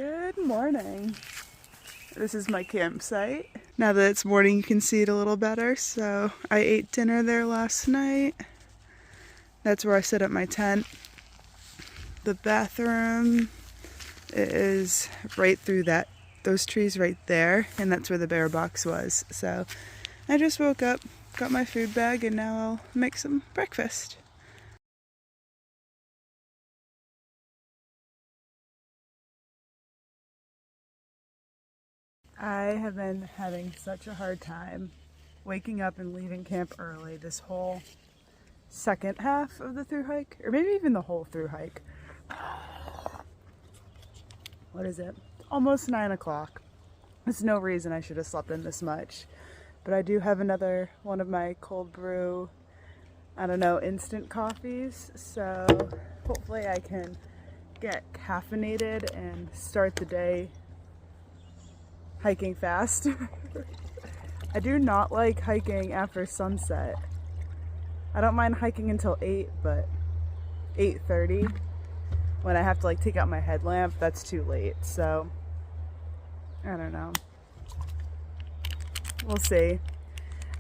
Good morning. This is my campsite. Now that it's morning, you can see it a little better. So I ate dinner there last night. That's where I set up my tent. The bathroom is right through those trees right there, and that's where the bear box was. So I just woke up, got my food bag, and now I'll make some breakfast. I have been having such a hard time waking up and leaving camp early this whole second half of the THRU-HIKE, or maybe even the whole THRU-HIKE. What is it? Almost 9 o'clock. There's no reason I should have slept in this much. But I do have another one of my cold brew, I don't know, instant coffees. So hopefully I can get caffeinated and start the day hiking fast. I do not like hiking after sunset. I don't mind hiking until 8, but 8:30 when I have to like take out my headlamp, that's too late. So I don't know. We'll see.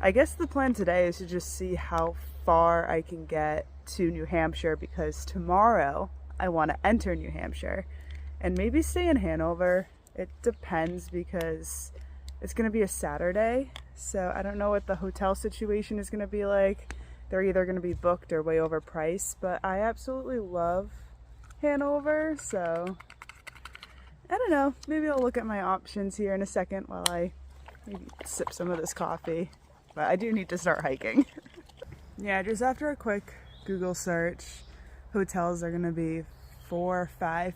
I guess the plan today is to just see how far I can get to New Hampshire, because tomorrow I want to enter New Hampshire and maybe stay in Hanover. It depends because it's going to be a Saturday, so I don't know what the hotel situation is going to be like. They're either going to be booked or way overpriced, but I absolutely love Hanover, so I don't know. Maybe I'll look at my options here in a second while I maybe sip some of this coffee, but I do need to start hiking. Yeah, just after a quick Google search, hotels are going to be $4, $5,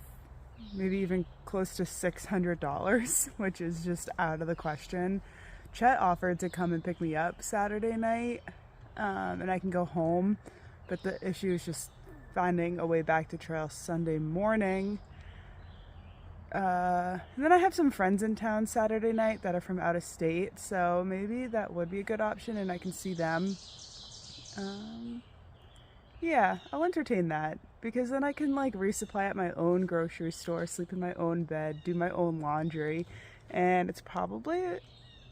maybe even close to $600, which is just out of the question. Chet offered to come and pick me up Saturday night, and I can go home, but the issue is just finding a way back to trail Sunday morning. And then I have some friends in town Saturday night that are from out of state, so maybe that would be a good option and I can see them. Yeah, I'll entertain that, because then I can like resupply at my own grocery store, sleep in my own bed, do my own laundry, and it's probably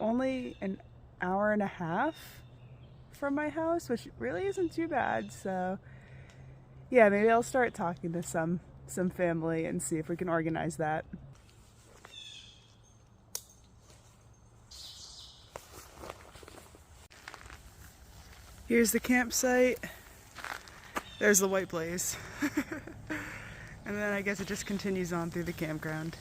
only an hour and a half from my house, which really isn't too bad. So yeah, maybe I'll start talking to some family and see if we can organize that. Here's the campsite. There's the white blaze. And then I guess it just continues on through the campground.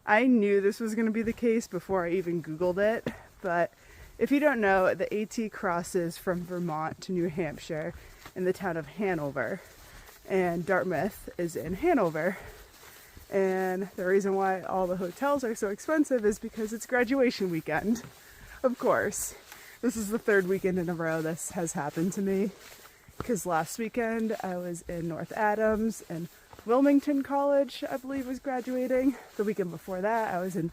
I knew this was going to be the case before I even Googled it, but if you don't know, the AT crosses from Vermont to New Hampshire in the town of Hanover, and Dartmouth is in Hanover. And the reason why all the hotels are so expensive is because it's graduation weekend. Of course. This is the third weekend in a row this has happened to me, because last weekend I was in North Adams and Wilmington College, I believe, was graduating. The weekend before that I was in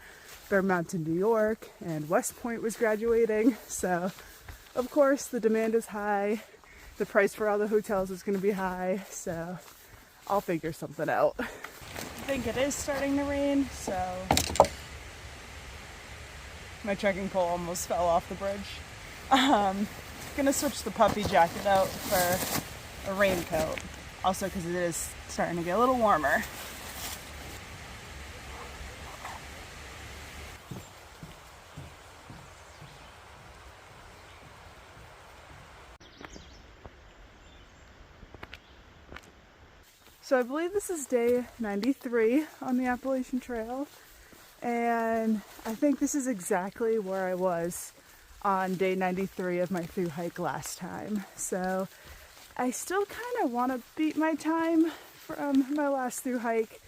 Bear Mountain, New York, and West Point was graduating. So of course the demand is high, the price for all the hotels is going to be high, so I'll figure something out. I think it is starting to rain, so my trekking pole almost fell off the bridge. Gonna switch the puffy jacket out for a raincoat, also because it is starting to get a little warmer. So I believe this is day 93 on the Appalachian Trail, and I think this is exactly where I was on day 93 of my THRU-HIKE last time. So I still kind of want to beat my time from my last THRU-HIKE.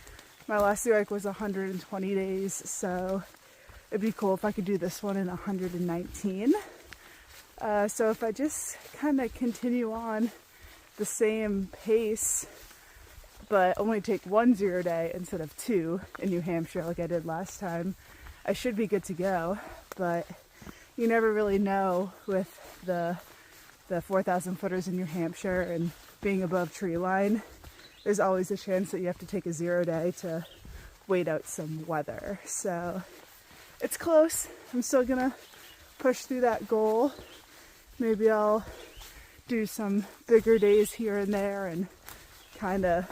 My last THRU-HIKE was 120 days, so it'd be cool if I could do this one in 119. So if I just kind of continue on the same pace, but only take 1 0 day instead of 2 in New Hampshire like I did last time, I should be good to go. But you never really know with the 4,000 footers in New Hampshire and being above tree line, there's always a chance that you have to take a 0 day to wait out some weather. So it's close. I'm still gonna push through that goal. Maybe I'll do some bigger days here and there and kind of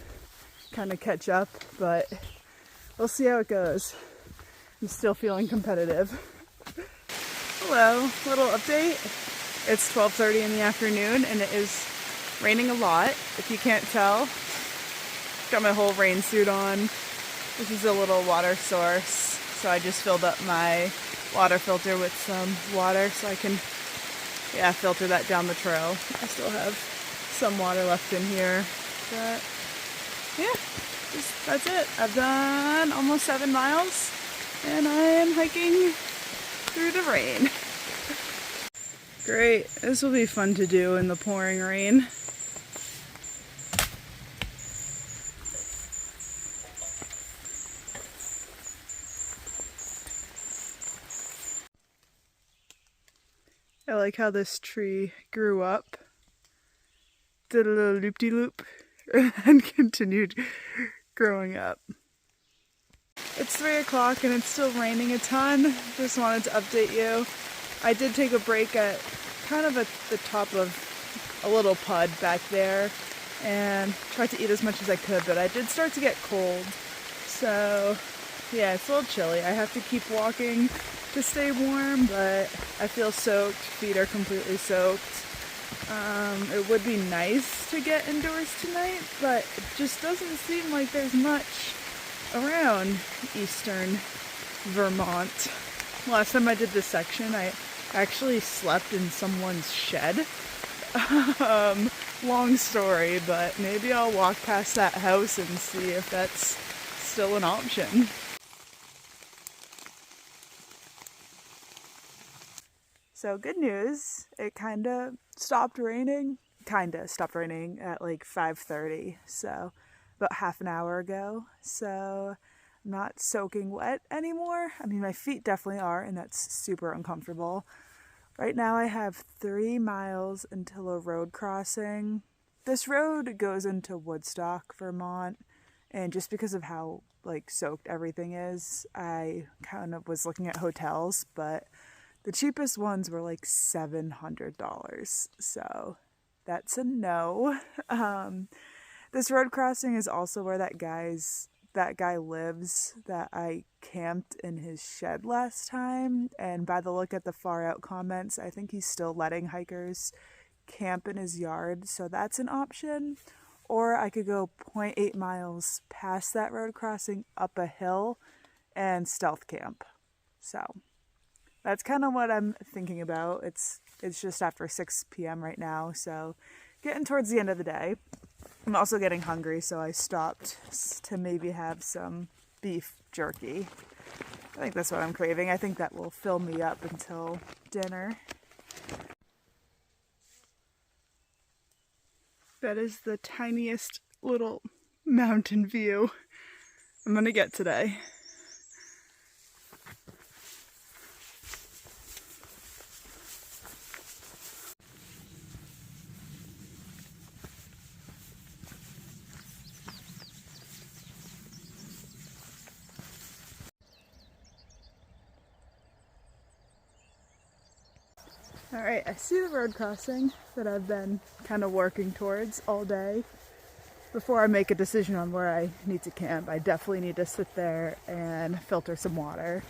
catch up, but we'll see how it goes. I'm still feeling competitive. Hello, little update. It's 12:30 in the afternoon and it is raining a lot. If you can't tell, got my whole rain suit on. This is a little water source, so I just filled up my water filter with some water so I can filter that down the trail. I still have some water left in here, but yeah, that's it. I've done almost 7 miles and I am hiking through the rain. Great, this will be fun to do in the pouring rain. I like how this tree grew up, did a little loop-de-loop, and continued growing up. It's 3 o'clock and it's still raining a ton. Just wanted to update you. I did take a break at kind of at the top of a little pud back there and tried to eat as much as I could, but I did start to get cold. So yeah, it's a little chilly. I have to keep walking to stay warm, but I feel soaked. Feet are completely soaked. It would be nice to get indoors tonight, but it just doesn't seem like there's much around eastern Vermont. Last time I did this section, I actually slept in someone's shed. Long story, but maybe I'll walk past that house and see if that's still an option. So good news, it kind of stopped raining. Stopped raining at like 5:30, so about half an hour ago. So I'm not soaking wet anymore. I mean, my feet definitely are, and that's super uncomfortable. Right now I have 3 miles until a road crossing. This road goes into Woodstock, Vermont, and just because of how like soaked everything is, I kind of was looking at hotels, but the cheapest ones were like $700, so that's a no. This road crossing is also where that guy lives that I camped in his shed last time, and by the look at the far out comments, I think he's still letting hikers camp in his yard, so that's an option. Or I could go 0.8 miles past that road crossing up a hill and stealth camp. So that's kind of what I'm thinking about. It's just after 6 p.m. right now, so getting towards the end of the day. I'm also getting hungry, so I stopped to maybe have some beef jerky. I think that's what I'm craving. I think that will fill me up until dinner. That is the tiniest little mountain view I'm gonna get today. Alright, I see the road crossing that I've been kind of working towards all day. Before I make a decision on where I need to camp, I definitely need to sit there and filter some water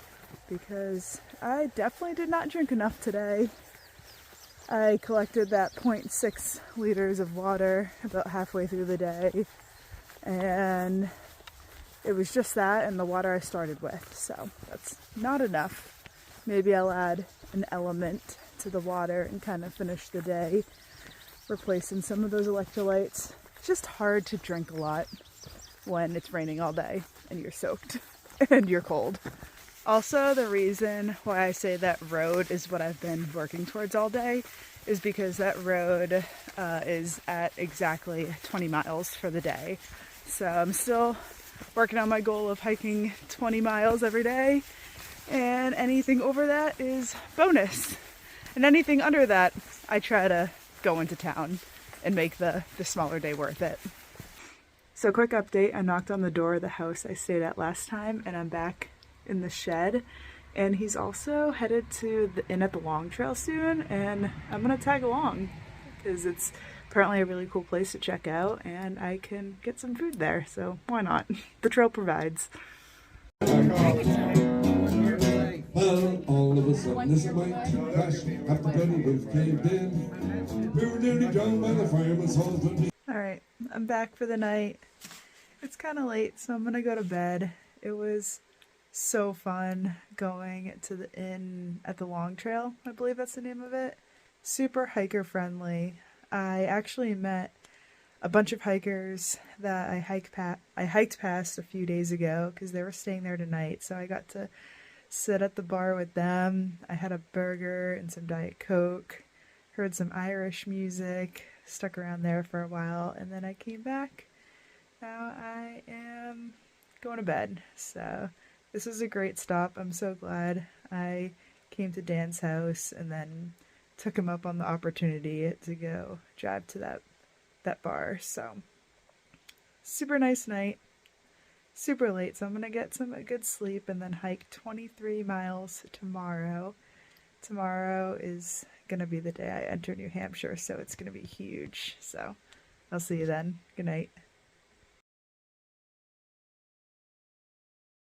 because I definitely did not drink enough today. I collected that 0.6 liters of water about halfway through the day, and it was just that and the water I started with, so that's not enough. Maybe I'll add an element to the water and kind of finish the day replacing some of those electrolytes. It's just hard to drink a lot when it's raining all day and you're soaked and you're cold. Also, the reason why I say that road is what I've been working towards all day is because that road is at exactly 20 miles for the day. So I'm still working on my goal of hiking 20 miles every day, and anything over that is bonus. And anything under that, I try to go into town. and make the smaller day worth it. So quick update, I knocked on the door of the house I stayed at last time, and I'm back in the shed. And he's also headed to the inn at the Long Trail soon, and I'm gonna tag along because it's apparently a really cool place to check out, and I can get some food there, so why not? The trail provides. Well, all of a sudden this mighty crash after the roof caved in. We were nearly drowned by the fireman's husband. Alright, I'm back for the night. It's kind of late, so I'm gonna go to bed. It was so fun going to the inn at the Long Trail, I believe that's the name of it. Super hiker friendly. I actually met a bunch of hikers that I hiked past a few days ago because they were staying there tonight, so I got to sit at the bar with them. I had a burger and some Diet Coke, heard some Irish music, stuck around there for a while, and then I came back. Now I am going to bed, so this was a great stop. I'm so glad I came to Dan's house and then took him up on the opportunity to go drive to that bar. So super nice night, super late, so I'm gonna get some good sleep and then hike 23 miles tomorrow. Tomorrow is gonna be the day I enter New Hampshire, so it's gonna be huge. So I'll see you then. Good night.